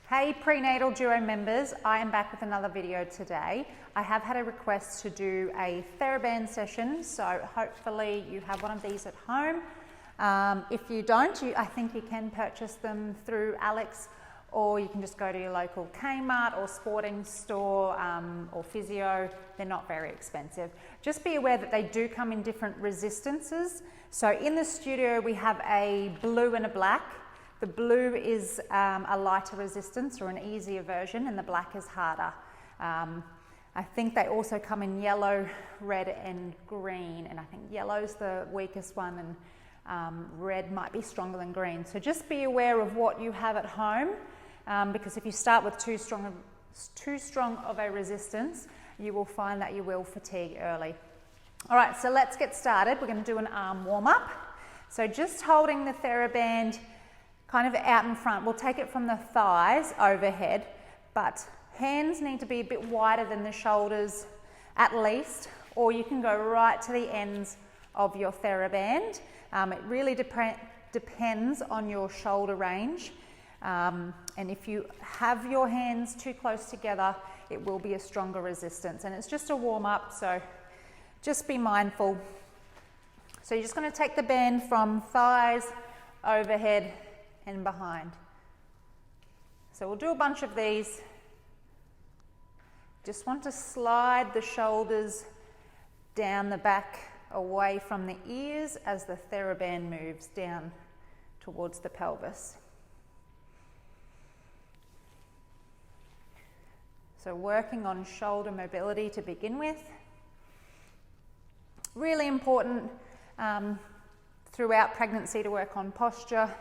Hey prenatal duo members, I am back with another video today. I have had a request to do a Theraband session, so hopefully you have one of these at home. If you don't, I think you can purchase them through Alex, or you can just go to your local Kmart or sporting store or physio. They're not very expensive. Just be aware that they do come in different resistances. So in the studio we have a blue and a black. The blue is a lighter resistance or an easier version, and the black is harder. I think they also come in yellow, red and green, and I think yellow's the weakest one, and red might be stronger than green. So just be aware of what you have at home, because if you start with too strong of a resistance, you will find that you will fatigue early. All right, so let's get started. We're going to do an arm warm-up. So just holding the Theraband kind of out in front. We'll take it from the thighs overhead, but hands need to be a bit wider than the shoulders at least, or you can go right to the ends of your Theraband. It really depends on your shoulder range, and if you have your hands too close together, it will be a stronger resistance, and it's just a warm-up, so just be mindful. So you're just going to take the band from thighs overhead and behind. So we'll do a bunch of these. Just want to slide the shoulders down the back away from the ears as the Theraband moves down towards the pelvis. So working on shoulder mobility to begin with. Really important throughout pregnancy to work on posture.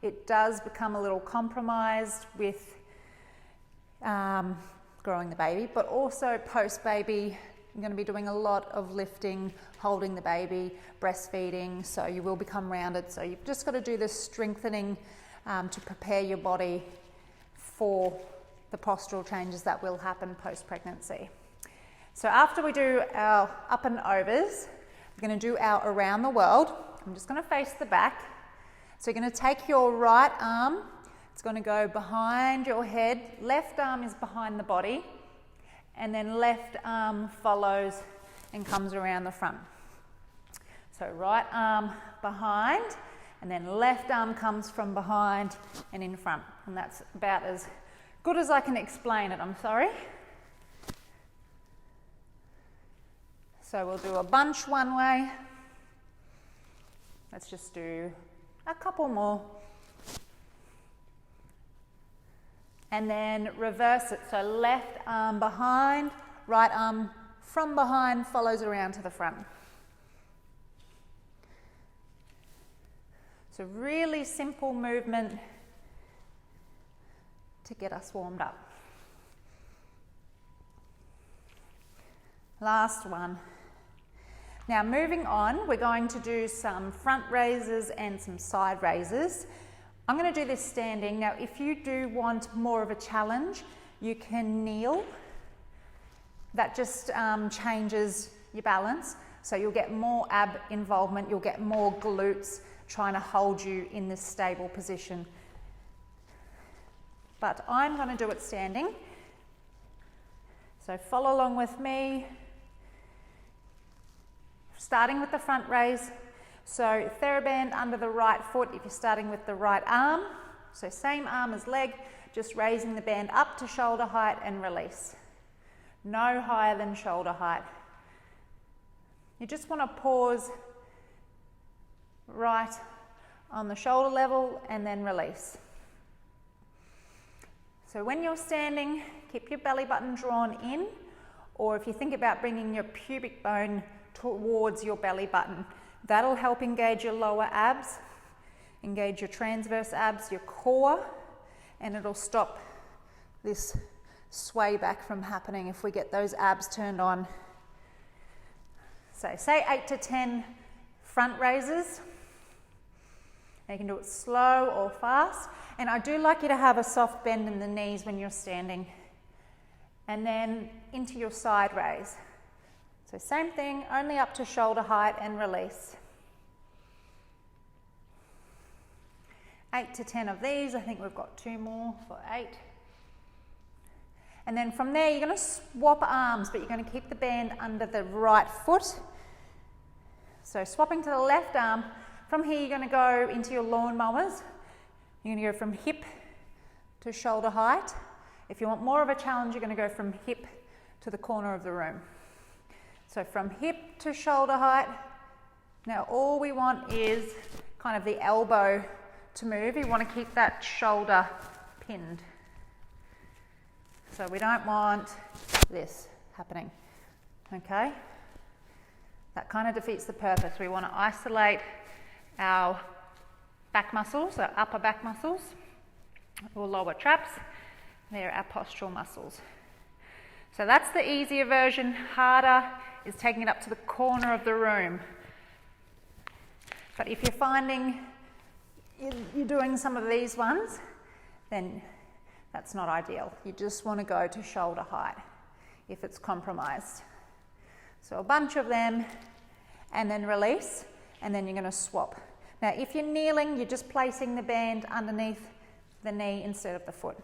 It does become a little compromised with growing the baby, but also post-baby, you're going to be doing a lot of lifting, holding the baby, breastfeeding, so you will become rounded. So you've just got to do this strengthening to prepare your body for the postural changes that will happen post-pregnancy. So after we do our up and overs, we're going to do our around the world. I'm just going to face the back. So you're going to take your right arm, it's going to go behind your head, left arm is behind the body, and then left arm follows and comes around the front. So right arm behind, and then left arm comes from behind and in front. And that's about as good as I can explain it, I'm sorry. So we'll do a bunch one way. Let's just do a couple more. And then reverse it. So left arm behind, right arm from behind follows around to the front. So really simple movement to get us warmed up. Last one. Now moving on, we're going to do some front raises and some side raises. I'm going to do this standing. Now if you do want more of a challenge, you can kneel. That just changes your balance. So you'll get more ab involvement, you'll get more glutes trying to hold you in this stable position. But I'm going to do it standing. So follow along with me. Starting with the front raise, so Theraband under the right foot if you're starting with the right arm. So same arm as leg, just raising the band up to shoulder height and release. No higher than shoulder height. You just want to pause right on the shoulder level and then release. So when you're standing, keep your belly button drawn in, or if you think about bringing your pubic bone towards your belly button. That'll help engage your lower abs, engage your transverse abs, your core, and it'll stop this sway back from happening if we get those abs turned on. So say 8 to 10 front raises. Now you can do it slow or fast. And I do like you to have a soft bend in the knees when you're standing. And then into your side raise. So same thing, only up to shoulder height and release. 8 to 10 of these. I think we've got 2 more for 8. And then from there, you're going to swap arms, but you're going to keep the band under the right foot. So swapping to the left arm. From here, you're going to go into your lawnmowers. You're going to go from hip to shoulder height. If you want more of a challenge, you're going to go from hip to the corner of the room. So from hip to shoulder height. Now all we want is kind of the elbow to move. You want to keep that shoulder pinned. So we don't want this happening, okay? That kind of defeats the purpose. We want to isolate our back muscles, our upper back muscles, or lower traps. They're our postural muscles. So that's the easier version. Harder is taking it up to the corner of the room. But if you're finding you're doing some of these ones, then that's not ideal. You just want to go to shoulder height if it's compromised. So a bunch of them, and then release, and then you're going to swap. Now if you're kneeling, you're just placing the band underneath the knee instead of the foot.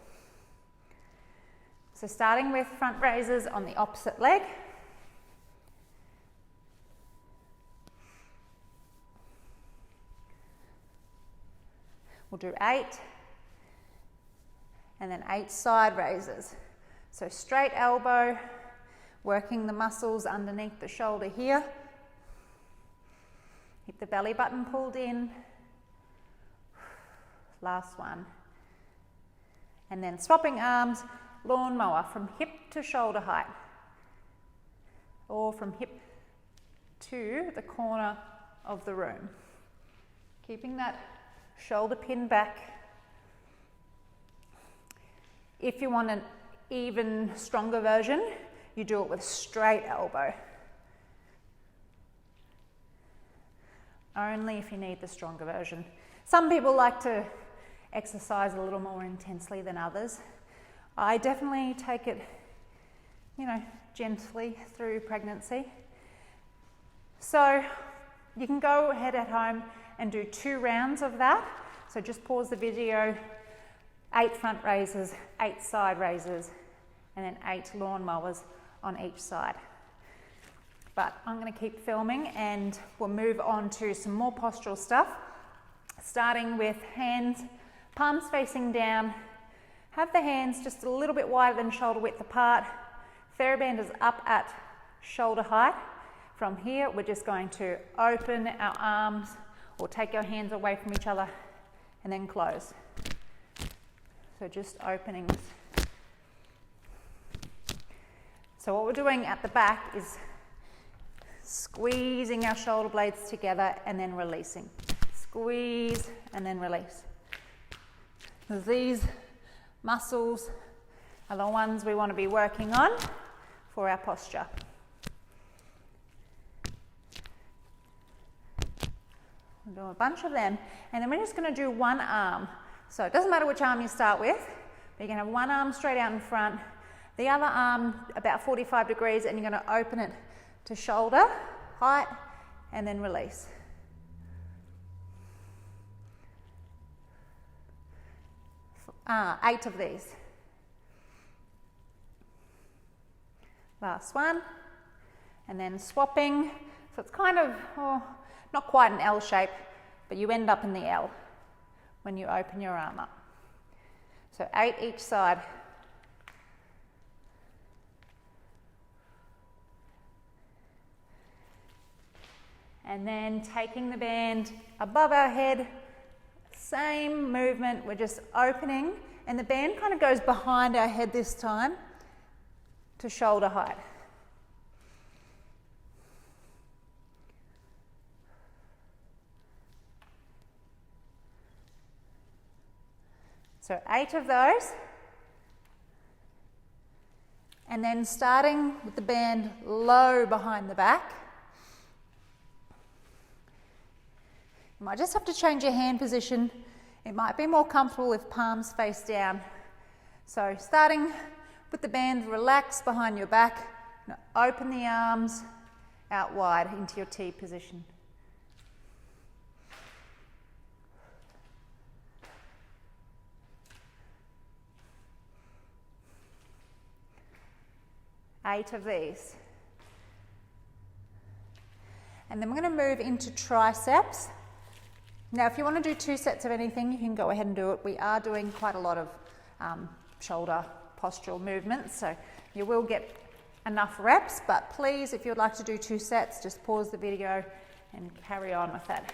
So starting with front raises on the opposite leg. We'll do 8, and then 8 side raises. So straight elbow, working the muscles underneath the shoulder here. Keep the belly button pulled in. Last one. And then swapping arms, lawnmower from hip to shoulder height, or from hip to the corner of the room. Keeping that shoulder pin back. If you want an even stronger version, you do it with straight elbow. Only if you need the stronger version. Some people like to exercise a little more intensely than others. I definitely take it, gently through pregnancy. So you can go ahead at home and do 2 rounds of that. So just pause the video, 8 front raises, 8 side raises, and then 8 lawnmowers on each side. But I'm going to keep filming and we'll move on to some more postural stuff, starting with hands, palms facing down. Have the hands just a little bit wider than shoulder width apart. Theraband is up at shoulder height. From here, we're just going to open our arms or take your hands away from each other and then close. So just openings. So what we're doing at the back is squeezing our shoulder blades together and then releasing. Squeeze and then release. Because these muscles are the ones we want to be working on for our posture. We'll do a bunch of them, and then we're just going to do one arm. So it doesn't matter which arm you start with, but you're going to have one arm straight out in front, the other arm about 45 degrees, and you're going to open it to shoulder height and then release. Eight of these. Last one, and then swapping. So it's kind of not quite an L shape, but you end up in the L when you open your arm up. So 8 each side. And then taking the band above our head, same movement, we're just opening, and the band kind of goes behind our head this time to shoulder height. So 8 of those, and then starting with the band low behind the back. You might just have to change your hand position. It might be more comfortable with palms face down. So starting with the band relaxed behind your back, now open the arms out wide into your T position. 8 of these. And then we're going to move into triceps. Now, if you want to do 2 sets of anything, you can go ahead and do it. We are doing quite a lot of shoulder postural movements, so you will get enough reps, but please, if you'd like to do 2 sets, just pause the video and carry on with that.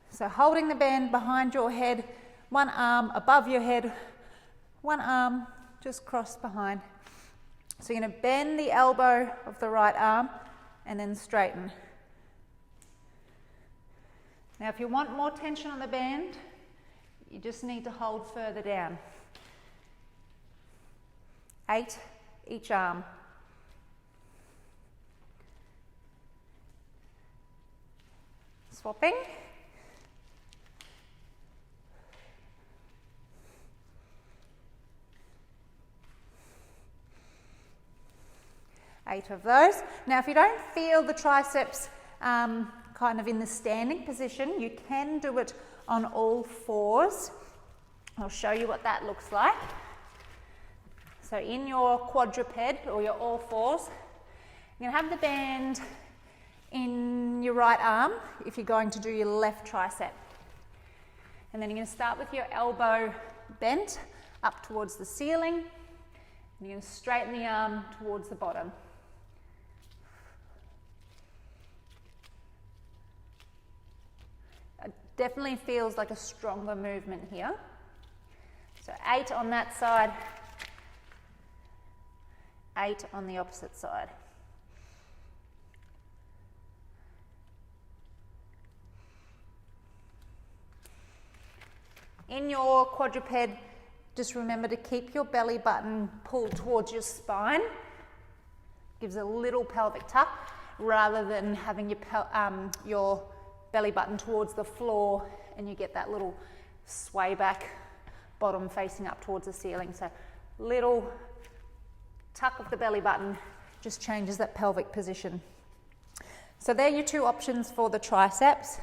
So holding the band behind your head, one arm above your head, one arm just crossed behind. So you're going to bend the elbow of the right arm and then straighten. Now if you want more tension on the band, you just need to hold further down. 8 each arm. Swapping. Eight of those. Now if you don't feel the triceps kind of in the standing position, you can do it on all fours. I'll show you what that looks like. So in your quadruped or your all fours, you're going to have the band in your right arm if you're going to do your left tricep. And then you're going to start with your elbow bent up towards the ceiling. And you're going to straighten the arm towards the bottom. It definitely feels like a stronger movement here. So 8 on that side, 8 on the opposite side. In your quadruped, just remember to keep your belly button pulled towards your spine. Gives a little pelvic tuck rather than having your belly button towards the floor and you get that little sway back, bottom facing up towards the ceiling. So little tuck of the belly button just changes that pelvic position. So they're your 2 options for the triceps.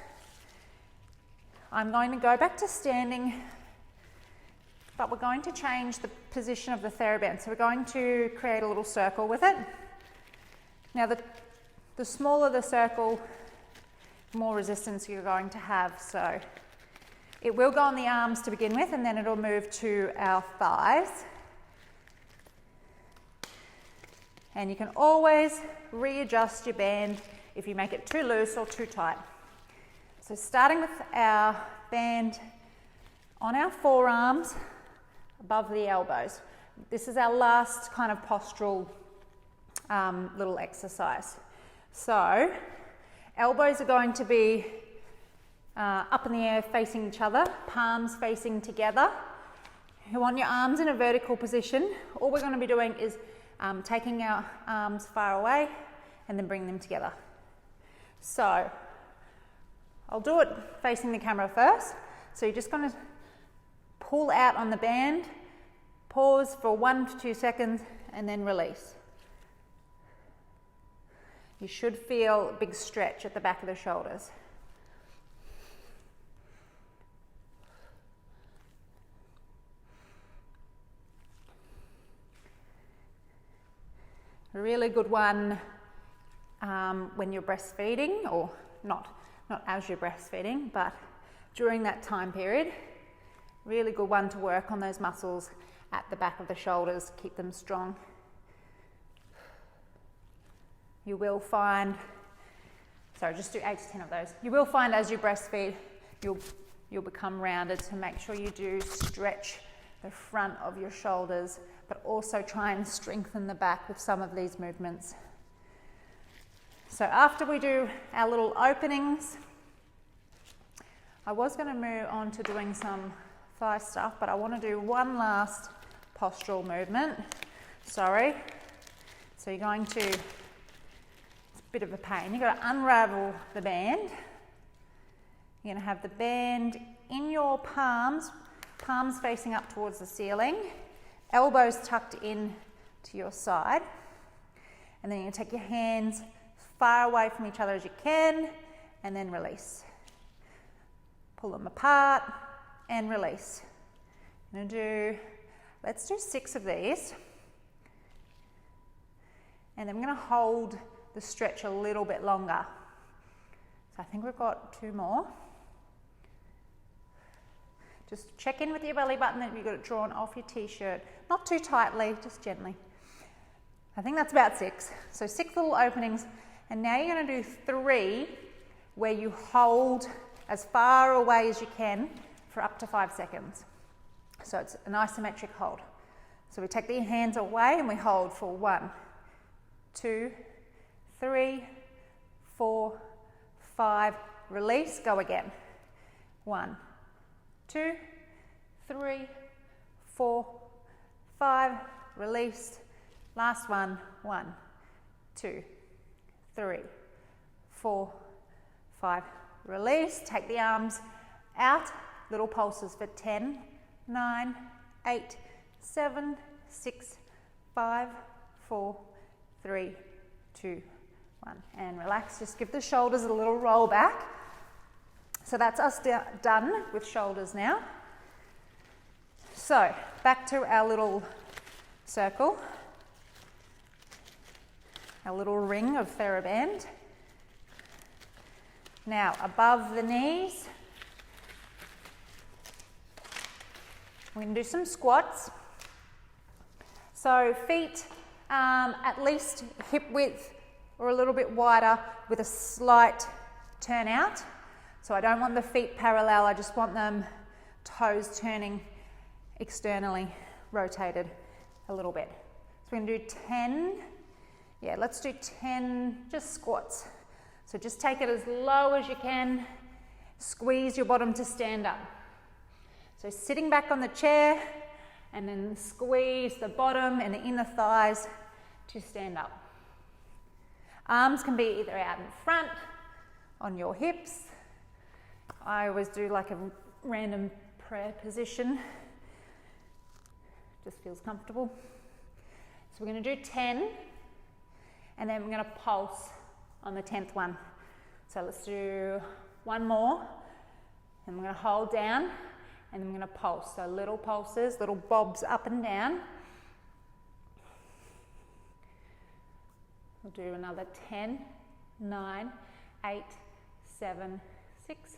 I'm going to go back to standing, but we're going to change the position of the Theraband. So we're going to create a little circle with it. Now the smaller the circle, the more resistance you're going to have. So it will go on the arms to begin with, and then it'll move to our thighs. And you can always readjust your band if you make it too loose or too tight. So starting with our band on our forearms above the elbows. This is our last kind of postural little exercise. So elbows are going to be up in the air facing each other, palms facing together. You want your arms in a vertical position. All we're going to be doing is taking our arms far away and then bring them together. So I'll do it facing the camera first. So you're just going to pull out on the band, pause for 1 to 2 seconds, and then release. You should feel a big stretch at the back of the shoulders. A really good one when you're breastfeeding, or not as you're breastfeeding, but during that time period. Really good one to work on those muscles at the back of the shoulders, keep them strong. You will find, just do 8 to 10 of those. You will find as you breastfeed, you'll become rounded, so make sure you do stretch the front of your shoulders, but also try and strengthen the back with some of these movements. So after we do our little openings, I was going to move on to doing some thigh stuff, but I want to do one last postural movement. Sorry. So you're going to, it's a bit of a pain. You've got to unravel the band. You're going to have the band in your palms, palms facing up towards the ceiling, elbows tucked in to your side. And then you're going to take your hands far away from each other as you can, and then release. Pull them apart and release. I'm going to let's do 6 of these. And then we're going to hold the stretch a little bit longer. So I think we've got 2 more. Just check in with your belly button that you've got it drawn off your t-shirt. Not too tightly, just gently. I think that's about 6. So 6 little openings. And now you're going to do 3 where you hold as far away as you can for up to 5 seconds. So it's an isometric hold. So we take the hands away and we hold for 1, 2, 3, 4, 5. Release, go again. 1, 2, 3, 4, 5. Release. Last one. 1, 2, 3, 4, 5. Release. Take the arms out. Little pulses for 10, 9, 8, 7, 6, 5, 4, 3, 2, 1. And relax. Just give the shoulders a little roll back. So that's us done with shoulders now. So back to our little circle, our little ring of Theraband. Now above the knees, we're going to do some squats. So feet at least hip width or a little bit wider with a slight turn out. So I don't want the feet parallel, I just want them toes turning externally, rotated a little bit. So we're going to do 10, let's do 10 just squats. So just take it as low as you can, squeeze your bottom to stand up. So sitting back on the chair and then squeeze the bottom and the inner thighs to stand up. Arms can be either out in front, on your hips. I always do like a random prayer position. Just feels comfortable. So we're going to do 10 and then we're going to pulse on the 10th one. So let's do 1 more and we're going to hold down and then we're going to pulse. So little pulses, little bobs up and down. We'll do another 10, 9, 8, 7, 6,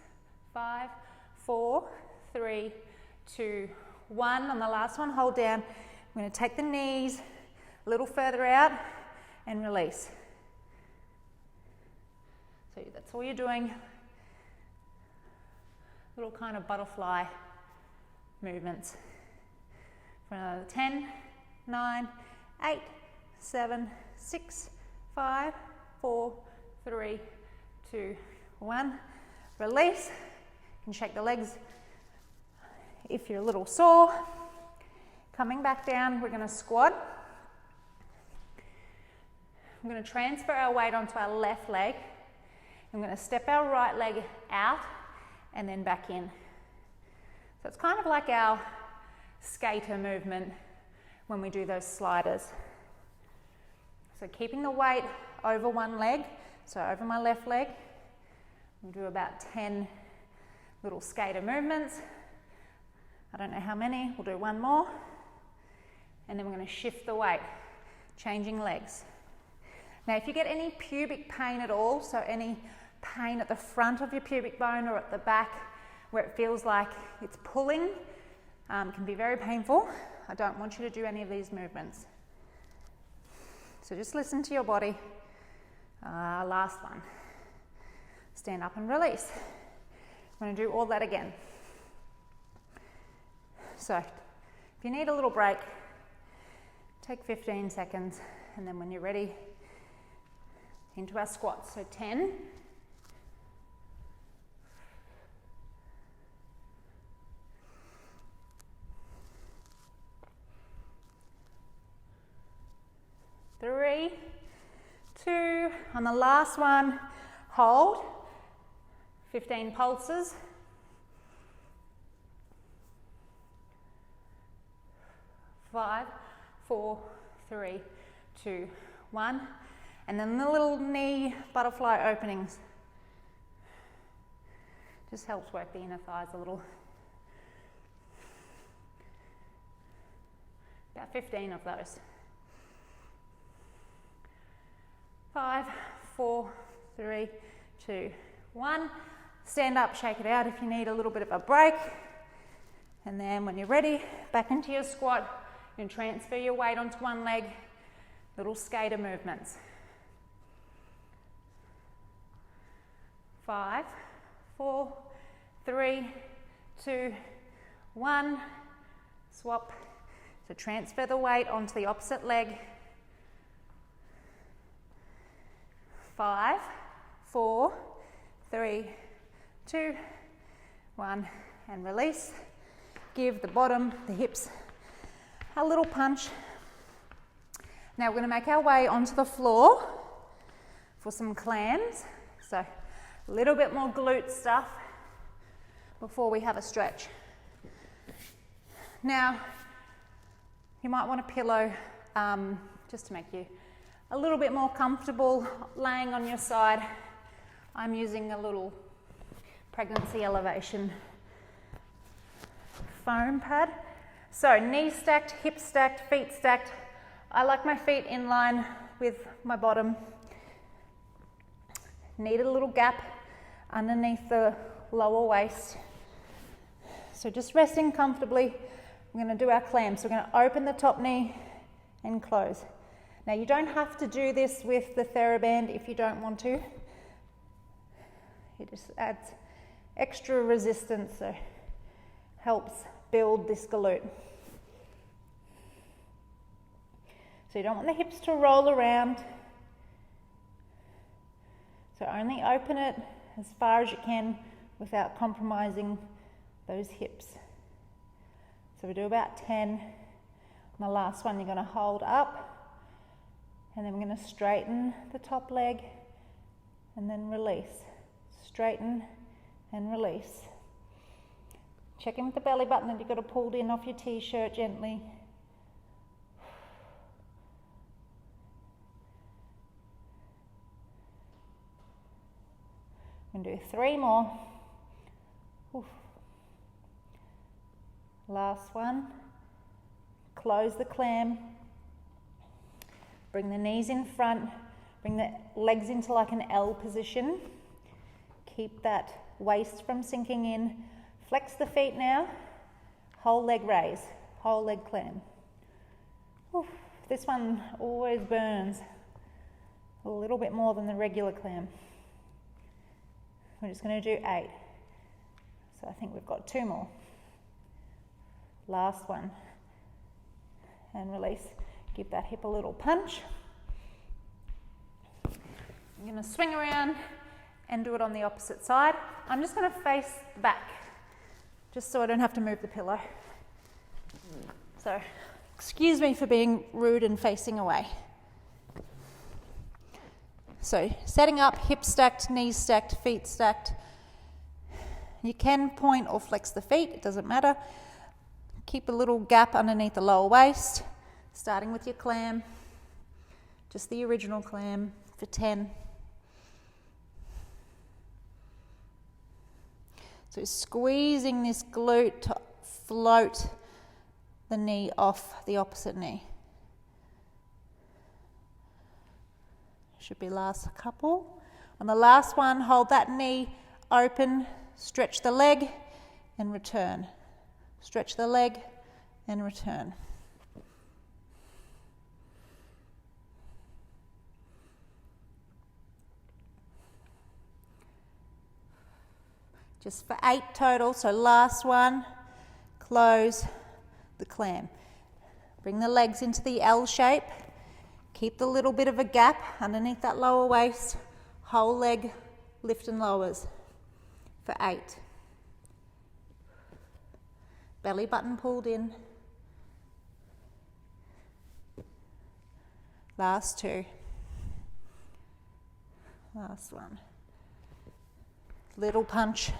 5, 4, 3, 2, 1. On the last one, hold down. I'm going to take the knees a little further out and release. So that's all you're doing. Little kind of butterfly movements. For another 10, 9, 8, 7, 6, 5, 4, 3, 2, 1. Release. You can shake the legs if you're a little sore. Coming back down, we're going to squat. I'm going to transfer our weight onto our left leg. I'm going to step our right leg out and then back in. So it's kind of like our skater movement when we do those sliders. So keeping the weight over one leg, so over my left leg, we'll do about 10 little skater movements. I don't know how many, we'll do 1 more. And then we're going to shift the weight, changing legs. Now if you get any pubic pain at all, so any pain at the front of your pubic bone or at the back where it feels like it's pulling, can be very painful. I don't want you to do any of these movements. So just listen to your body. Last one. Stand up and release. I'm going to do all that again. So if you need a little break, take 15 seconds and then when you're ready, into our squats. So 10. 3, 2, on the last one, hold, 15 pulses. 5, 4, 3, 2, 1. And then the little knee butterfly openings. Just helps work the inner thighs a little. About 15 of those. 5, 4, 3, 2, 1. Stand up, shake it out if you need a little bit of a break. And then when you're ready, back into your squat. You can transfer your weight onto one leg. Little skater movements. 5, 4, 3, 2, 1. Swap. So transfer the weight onto the opposite leg. 5, 4, 3, 2, 1, and release. Give the bottom, the hips, a little punch. Now we're going to make our way onto the floor for some clams. So a little bit more glute stuff before we have a stretch. Now, you might want a pillow just to make you a little bit more comfortable laying on your side. I'm using a little pregnancy elevation foam pad. So knees stacked, hips stacked, feet stacked. I like my feet in line with my bottom. Need a little gap underneath the lower waist. So just resting comfortably. We're going to do our clams. So we're going to open the top knee and close. Now you don't have to do this with the Theraband if you don't want to. It just adds extra resistance, so helps build this glute. So you don't want the hips to roll around. So only open it as far as you can without compromising those hips. So we do about 10. On the last one, you're going to hold up. And then we're going to straighten the top leg and then release. Straighten and release. Check in with the belly button that you've got to pull in off your t-shirt gently. I'm going to do 3 more. Oof. Last one. Close the clam. Bring the knees in front. Bring the legs into like an L position. Keep that waist from sinking in. Flex the feet now. Whole leg raise. Whole leg clam. Oof. This one always burns a little bit more than the regular clam. We're just going to do 8. So I think we've got 2 more. Last one. And release. Give that hip a little punch. I'm going to swing around and do it on the opposite side. I'm just going to face the back, just so I don't have to move the pillow. So, excuse me for being rude and facing away. So, setting up, hips stacked, knees stacked, feet stacked. You can point or flex the feet, it doesn't matter. Keep a little gap underneath the lower waist. Starting with your clam, just the original clam for 10. So squeezing this glute to float the knee off the opposite knee. Should be last couple. On the last one, hold that knee open, stretch the leg and return. Stretch the leg and return. Just for 8 total, so last one, close the clam. Bring the legs into the L shape. Keep the little bit of a gap underneath that lower waist. Whole leg lift and lowers for 8. Belly button pulled in. Last 2. Last one. Little punch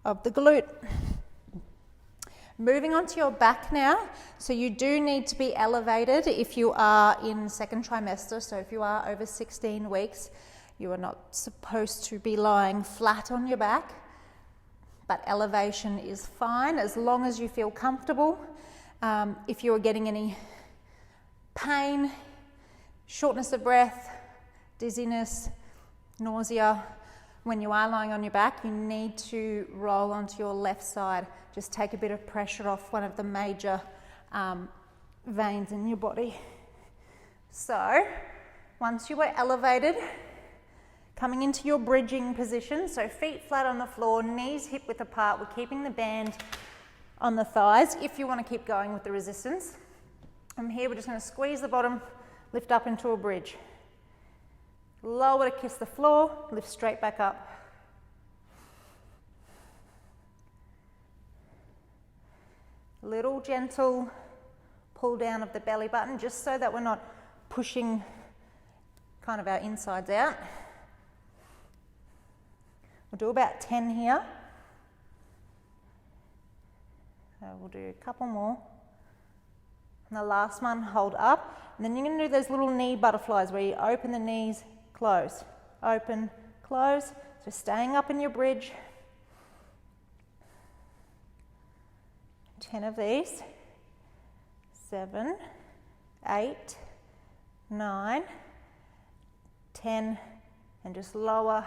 of the glute. Moving on to your back now. So you do need to be elevated if you are in second trimester. So if you are over 16 weeks, you are not supposed to be lying flat on your back. But elevation is fine as long as you feel comfortable. If you are getting any pain, shortness of breath, dizziness, nausea, when you are lying on your back, you need to roll onto your left side. Just take a bit of pressure off one of the major veins in your body. So, once you are elevated, coming into your bridging position, so feet flat on the floor, knees hip width apart, we're keeping the band on the thighs if you want to keep going with the resistance. From here, we're just going to squeeze the bottom, lift up into a bridge. Lower to kiss the floor, lift straight back up. Little gentle pull down of the belly button, just so that we're not pushing kind of our insides out. We'll do about 10 here. So we'll do a couple more. And the last one, hold up. And then you're going to do those little knee butterflies where you open the knees, close, open, close. So staying up in your bridge. 10 of these. 7, 8, 9, 10, and just lower.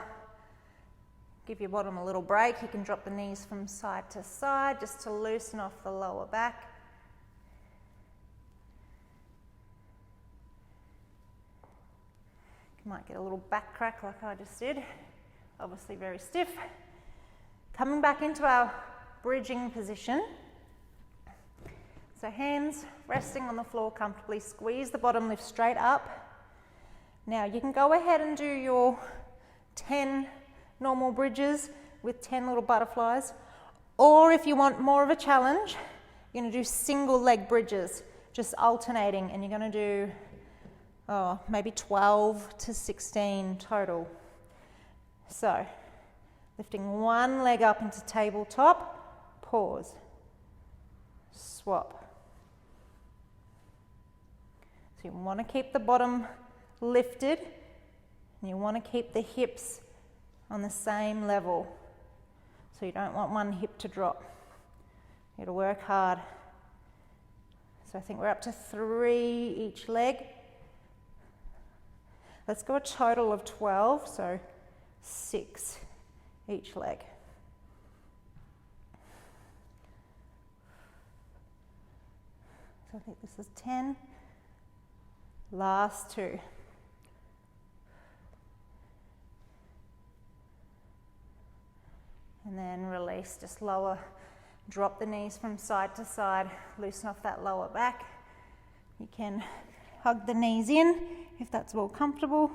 Give your bottom a little break. You can drop the knees from side to side just to loosen off the lower back. You might get a little back crack like I just did. Obviously very stiff. Coming back into our bridging position. So hands resting on the floor comfortably, squeeze the bottom, lift straight up. Now you can go ahead and do your 10 normal bridges with 10 little butterflies, or if you want more of a challenge, you're going to do single leg bridges, just alternating, and you're going to do maybe 12 to 16 total. So lifting one leg up into tabletop, pause, swap. So you want to keep the bottom lifted, and you want to keep the hips on the same level. So you don't want one hip to drop. You got to work hard. So I think we're up to 3 each leg. Let's go a total of 12, so 6 each leg. So I think this is 10. Last 2. And then release, just lower, drop the knees from side to side, loosen off that lower back. You can hug the knees in if that's more comfortable,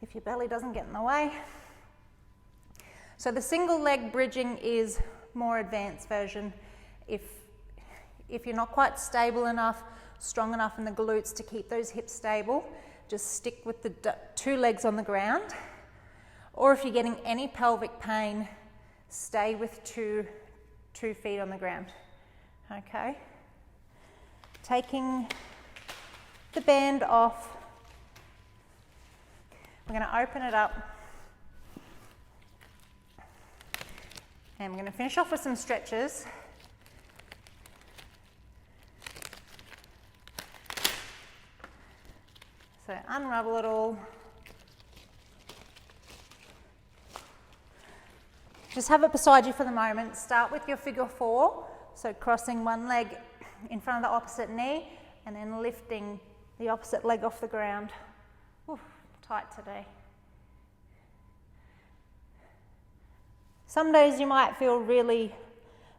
if your belly doesn't get in the way. So the single leg bridging is more advanced version. If you're not quite stable enough, strong enough in the glutes to keep those hips stable, just stick with the 2 legs on the ground. Or if you're getting any pelvic pain, stay with two feet on the ground. Okay? Taking the band off, we're going to open it up. And we're going to finish off with some stretches. So unravel it all. Just have it beside you for the moment. Start with your figure 4. So crossing one leg in front of the opposite knee and then lifting the opposite leg off the ground. Oof, tight today. Some days you might feel really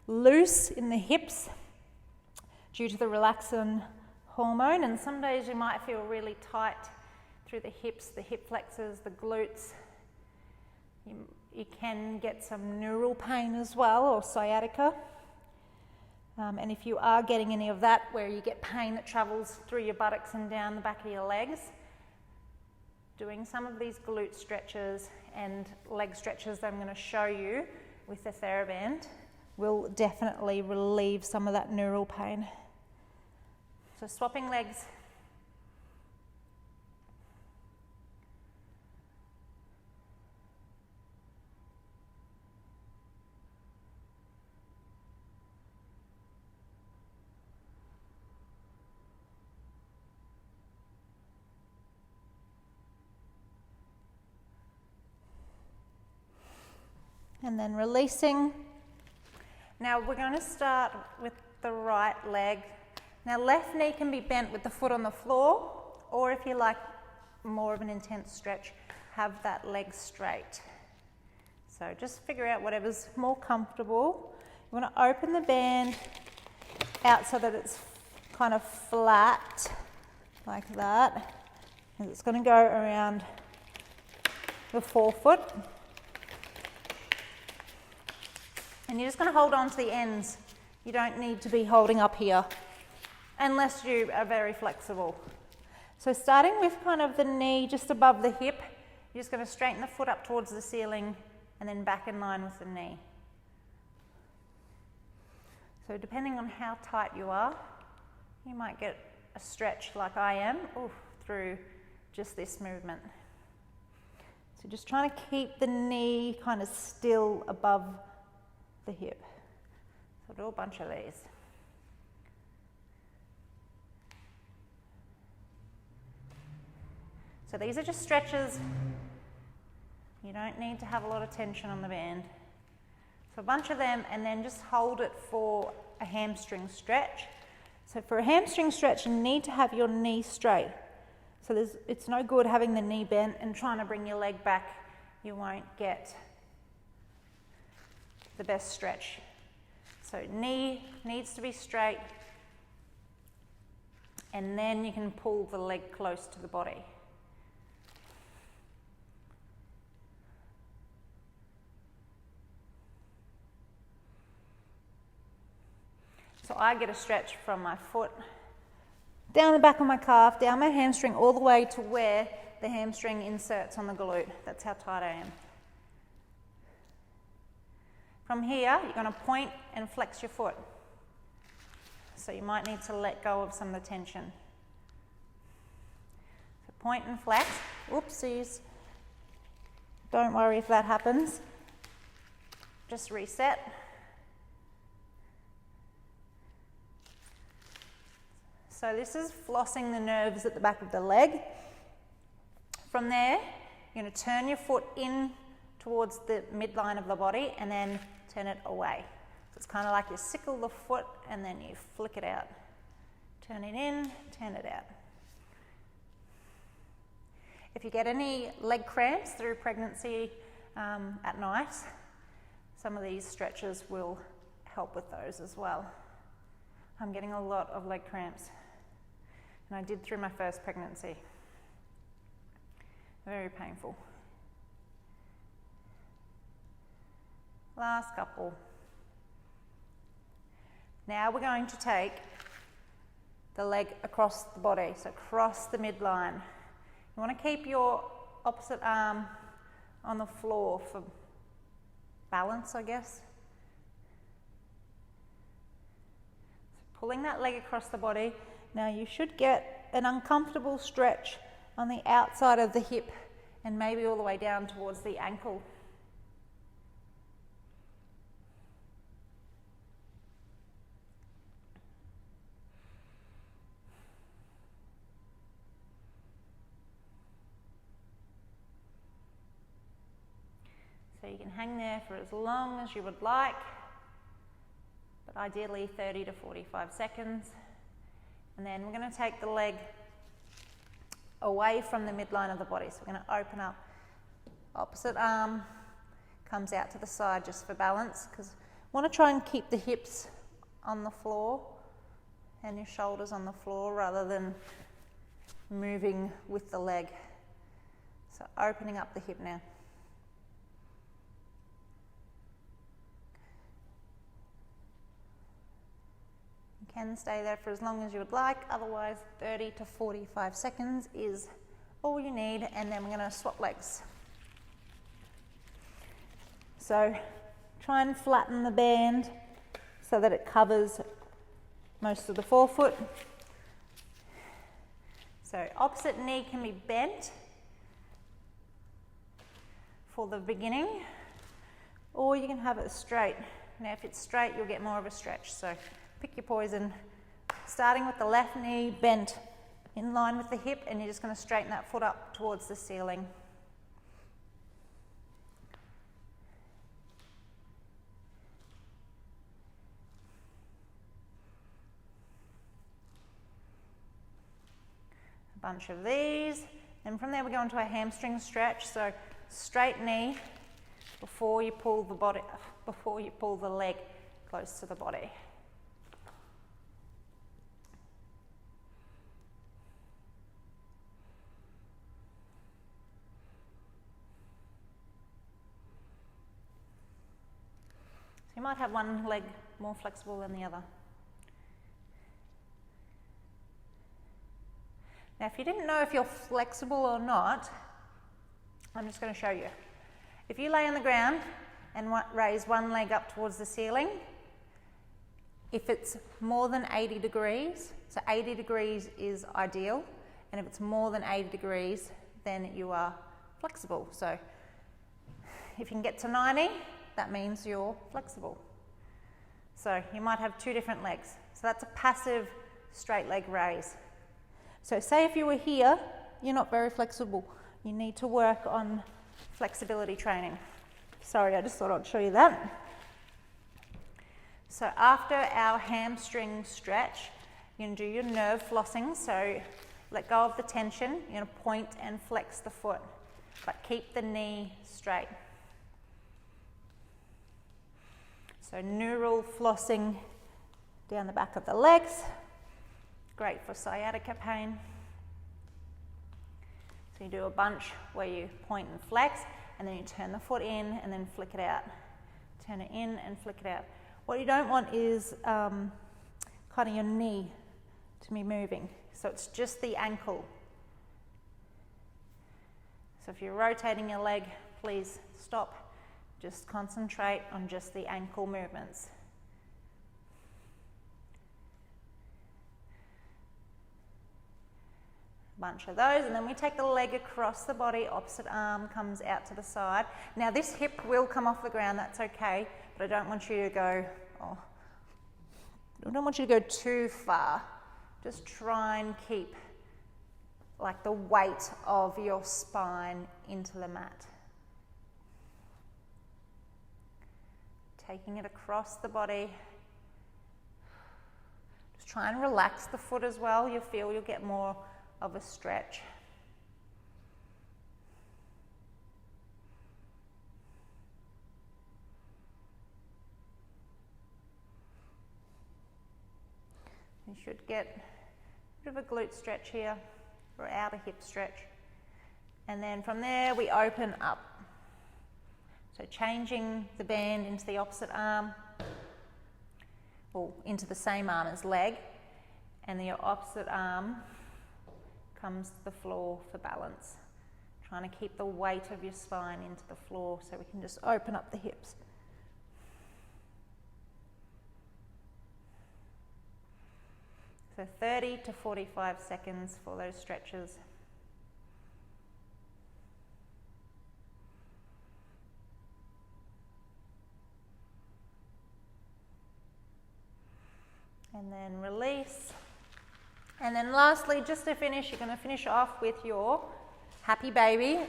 loose in the hips due to the relaxin hormone, and some days you might feel really tight through the hips, the hip flexors, the glutes. You can get some neural pain as well, or sciatica. And if you are getting any of that, where you get pain that travels through your buttocks and down the back of your legs, doing some of these glute stretches and leg stretches that I'm going to show you with the Theraband will definitely relieve some of that neural pain. So swapping legs. and then releasing. Now we're going to start with the right leg. Now left knee can be bent with the foot on the floor, or if you like more of an intense stretch, have that leg straight. So just figure out whatever's more comfortable. You want to open the band out so that it's kind of flat like that. And it's going to go around the forefoot. And you're just going to hold on to the ends. You don't need to be holding up here unless you are very flexible. So starting with kind of the knee just above the hip, you're just going to straighten the foot up towards the ceiling and then back in line with the knee. So depending on how tight you are, you might get a stretch like I am through just this movement. So just trying to keep the knee kind of still above the hip. So I'll do a bunch of these. So these are just stretches. You don't need to have a lot of tension on the band. So a bunch of them, and then just hold it for a hamstring stretch. So for a hamstring stretch, you need to have your knee straight. So it's no good having the knee bent and trying to bring your leg back. You won't get the best stretch. So knee needs to be straight, and then you can pull the leg close to the body. So I get a stretch from my foot down the back of my calf, down my hamstring, all the way to where the hamstring inserts on the glute. That's how tight I am. From here, you're going to point and flex your foot. So you might need to let go of some of the tension. So point and flex. Oopsies. Don't worry if that happens. Just reset. So this is flossing the nerves at the back of the leg. From there, you're going to turn your foot in towards the midline of the body and then turn it away. So it's kind of like you sickle the foot and then you flick it out. Turn it in, turn it out. If you get any leg cramps through pregnancy at night, some of these stretches will help with those as well. I'm getting a lot of leg cramps, and I did through my first pregnancy. Very painful. Last couple. Now we're going to take the leg across the body, so across the midline. You want to keep your opposite arm on the floor for balance, I guess. So pulling that leg across the body. Now you should get an uncomfortable stretch on the outside of the hip and maybe all the way down towards the ankle. So you can hang there for as long as you would like, but ideally 30 to 45 seconds. And then we're going to take the leg away from the midline of the body. So we're going to open up, opposite arm comes out to the side just for balance, because you want to try and keep the hips on the floor and your shoulders on the floor rather than moving with the leg. So opening up the hip now. Can stay there for as long as you would like, otherwise 30 to 45 seconds is all you need, and then we're going to swap legs. So try and flatten the band so that it covers most of the forefoot. So opposite knee can be bent for the beginning, or you can have it straight. Now if it's straight, you'll get more of a stretch, so pick your poison. Starting with the left knee bent in line with the hip, and you're just going to straighten that foot up towards the ceiling. bunch of these. And from there we go into a hamstring stretch. So straight knee before you pull the leg close to the body. You might have one leg more flexible than the other. Now, if you didn't know if you're flexible or not, I'm just going to show you. If you lay on the ground and raise one leg up towards the ceiling, if it's more than 80 degrees, so 80 degrees is ideal, and if it's more than 80 degrees, then you are flexible. So if you can get to 90, that means you're flexible. So you might have two different legs. So that's a passive straight leg raise. So say if you were here, you're not very flexible. You need to work on flexibility training. Sorry, I just thought I'd show you that. So after our hamstring stretch, you're going to do your nerve flossing. So let go of the tension. You're going to point and flex the foot, but keep the knee straight. So neural flossing down the back of the legs, great for sciatica pain. So you do a bunch where you point and flex, and then you turn the foot in and then flick it out. Turn it in and flick it out. What you don't want is kind of your knee to be moving. So it's just the ankle. So if you're rotating your leg, please stop. Just concentrate on just the ankle movements. A bunch of those, and then we take the leg across the body, opposite arm comes out to the side. Now this hip will come off the ground, that's okay, but I don't want you to go, I don't want you to go too far. Just try and keep like the weight of your spine into the mat. Taking it across the body. Just try and relax the foot as well. You'll feel you'll get more of a stretch. You should get a bit of a glute stretch here, or outer hip stretch. And then from there we open up. So changing the band into the opposite arm, or into the same arm as leg, and then your opposite arm comes to the floor for balance. Trying to keep the weight of your spine into the floor so we can just open up the hips. So 30 to 45 seconds for those stretches. And then release. And then lastly, just to finish, you're going to finish off with your happy baby,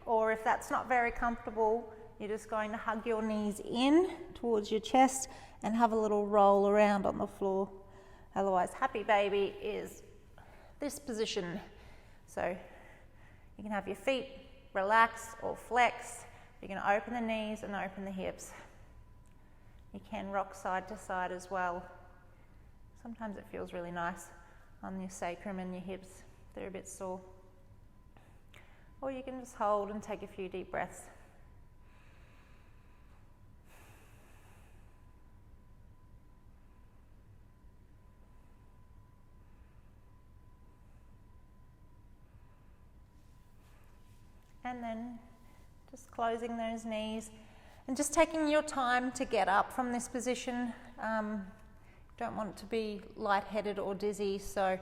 or if that's not very comfortable, you're just going to hug your knees in towards your chest and have a little roll around on the floor. Otherwise, happy baby is this position. So you can have your feet relaxed or flex. You're going to open the knees and open the hips. You can rock side to side as well. Sometimes it feels really nice on your sacrum and your hips. They're a bit sore. Or you can just hold and take a few deep breaths. And then just closing those knees and just taking your time to get up from this position. Don't want to be lightheaded or dizzy, so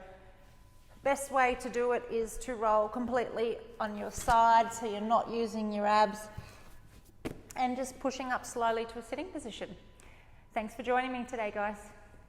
best way to do it is to roll completely on your side so you're not using your abs, and just pushing up slowly to a sitting position. Thanks for joining me today, guys.